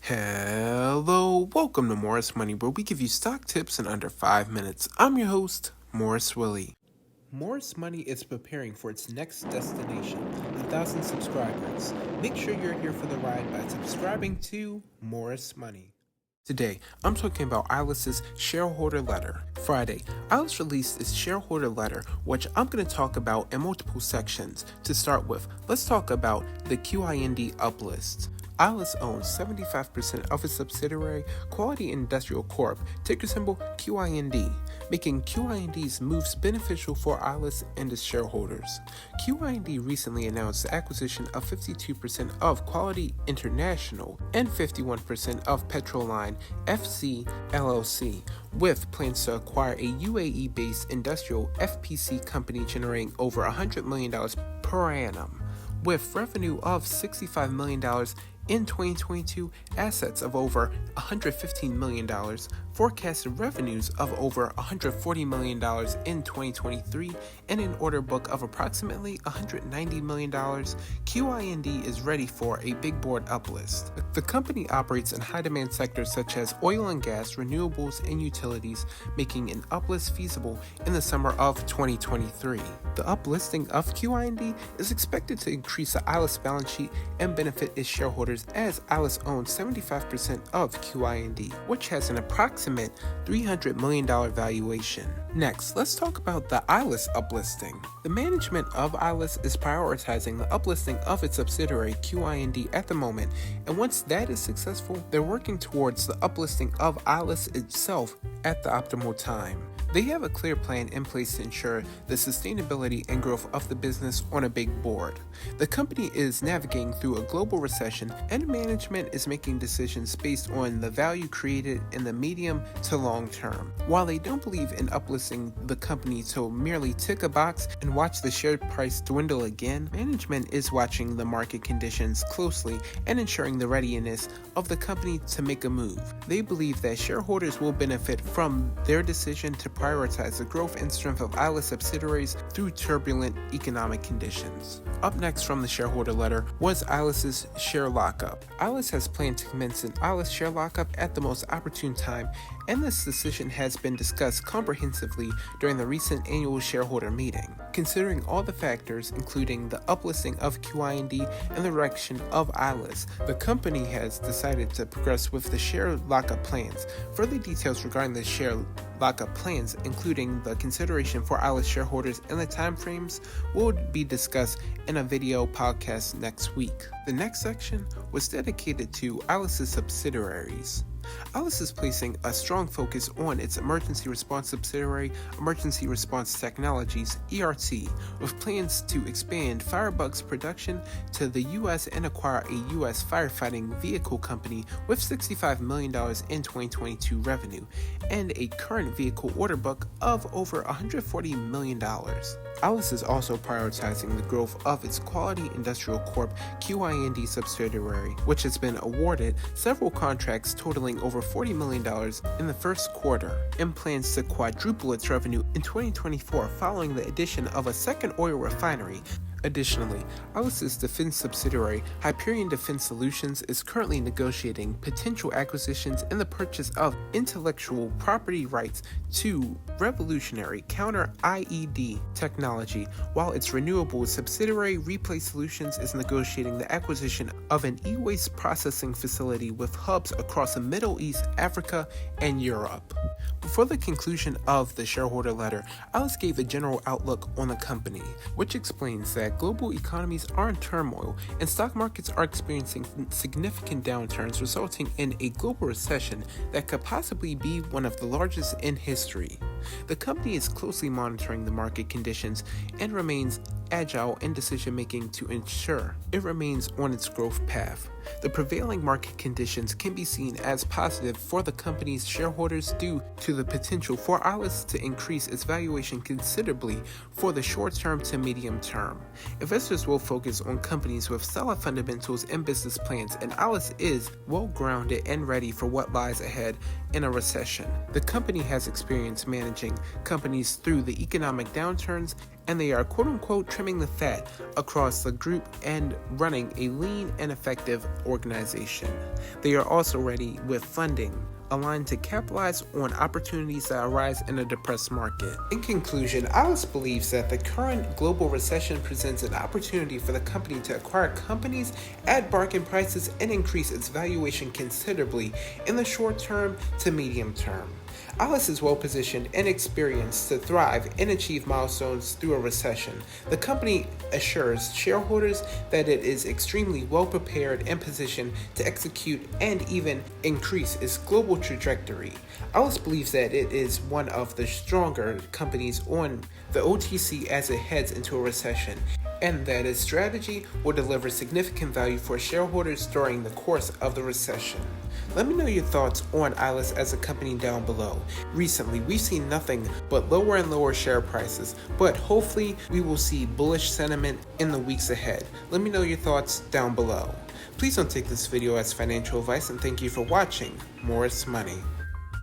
Hello, welcome to Morris Money, where we give you stock tips in under 5 minutes. I'm your host, Morris Willie. Morris Money is preparing for its next destination, 1,000 subscribers. Make sure you're here for the ride by subscribing to Morris Money. Today, I'm talking about ILUS's Shareholder Letter. Friday, ILUS released its Shareholder Letter, which I'm going to talk about in multiple sections. To start with, let's talk about the QIND uplist. ILUS owns 75% of its subsidiary, Quality Industrial Corp., ticker symbol QIND, making QIND's moves beneficial for ILUS and its shareholders. QIND recently announced the acquisition of 52% of Quality International and 51% of Petroline FC LLC, with plans to acquire a UAE-based industrial FPC company generating over $100 million per annum, with revenue of $65 million in 2022, assets of over $115 million, forecasted revenues of over $140 million in 2023, and an order book of approximately $190 million, QIND is ready for a big board uplist. The company operates in high-demand sectors such as oil and gas, renewables, and utilities, making an uplist feasible in the summer of 2023. The uplisting of QIND is expected to increase the ILUS balance sheet and benefit its shareholders, as ILUS owns 75% of QIND, which has an approximate $300 million valuation. Next, let's talk about the ILUS uplisting. The management of ILUS is prioritizing the uplisting of its subsidiary QIND at the moment, and once that is successful, they're working towards the uplisting of ILUS itself at the optimal time. They have a clear plan in place to ensure the sustainability and growth of the business on a big board. The company is navigating through a global recession, and management is making decisions based on the value created in the medium to long term. While they don't believe in uplisting the company to merely tick a box and watch the share price dwindle again, management is watching the market conditions closely and ensuring the readiness of the company to make a move. They believe that shareholders will benefit from their decision to prioritize the growth and strength of ILUS subsidiaries through turbulent economic conditions. Up next from the shareholder letter was ILUS's share lockup. ILUS has planned to commence an ILUS share lockup at the most opportune time, and this decision has been discussed comprehensively during the recent annual shareholder meeting. Considering all the factors, including the uplisting of QIND and the direction of ILUS, the company has decided to progress with the share lockup plans. Further details regarding the share lockup plans, including the consideration for ILUS shareholders and the timeframes, will be discussed in a video podcast next week. The next section was dedicated to ILUS's subsidiaries. ILUS is placing a strong focus on its emergency response subsidiary, Emergency Response Technologies, ERT, with plans to expand Firebugs production to the U.S. and acquire a U.S. firefighting vehicle company with $65 million in 2022 revenue and a current vehicle order book of over $140 million. ILUS is also prioritizing the growth of its Quality Industrial Corp. QIND subsidiary, which has been awarded several contracts totaling over $40 million in the first quarter, and plans to quadruple its revenue in 2024 following the addition of a second oil refinery. Additionally, ILUS's defense subsidiary, Hyperion Defense Solutions, is currently negotiating potential acquisitions and the purchase of intellectual property rights to revolutionary counter-IED technology, while its renewables subsidiary, Replay Solutions, is negotiating the acquisition of an e-waste processing facility with hubs across the Middle East, Africa, and Europe. Before the conclusion of the shareholder letter, ILUS gave a general outlook on the company, which explains that global economies are in turmoil and stock markets are experiencing significant downturns, resulting in a global recession that could possibly be one of the largest in history. The company is closely monitoring the market conditions and remains agile in decision-making to ensure it remains on its growth path. The prevailing market conditions can be seen as positive for the company's shareholders due to the potential for ILUS to increase its valuation considerably for the short term to medium term. Investors will focus on companies with solid fundamentals and business plans, and ILUS is well-grounded and ready for what lies ahead in a recession. The company has experience managing companies through the economic downturns, and they are quote-unquote trimming the fat across the group and running a lean and effective organization. They are also ready with funding aligned to capitalize on opportunities that arise in a depressed market. In conclusion, ILUS believes that the current global recession presents an opportunity for the company to acquire companies at bargain prices and increase its valuation considerably in the short term to medium term. ILUS is well positioned and experienced to thrive and achieve milestones through a recession. The company assures shareholders that it is extremely well prepared and positioned to execute and even increase its global trajectory. ILUS believes that it is one of the stronger companies on the OTC as it heads into a recession, and that its strategy will deliver significant value for shareholders during the course of the recession. Let me know your thoughts on ILUS as a company down below. Recently, we've seen nothing but lower and lower share prices, but hopefully we will see bullish sentiment in the weeks ahead. Let me know your thoughts down below. Please don't take this video as financial advice, and thank you for watching Morris Money.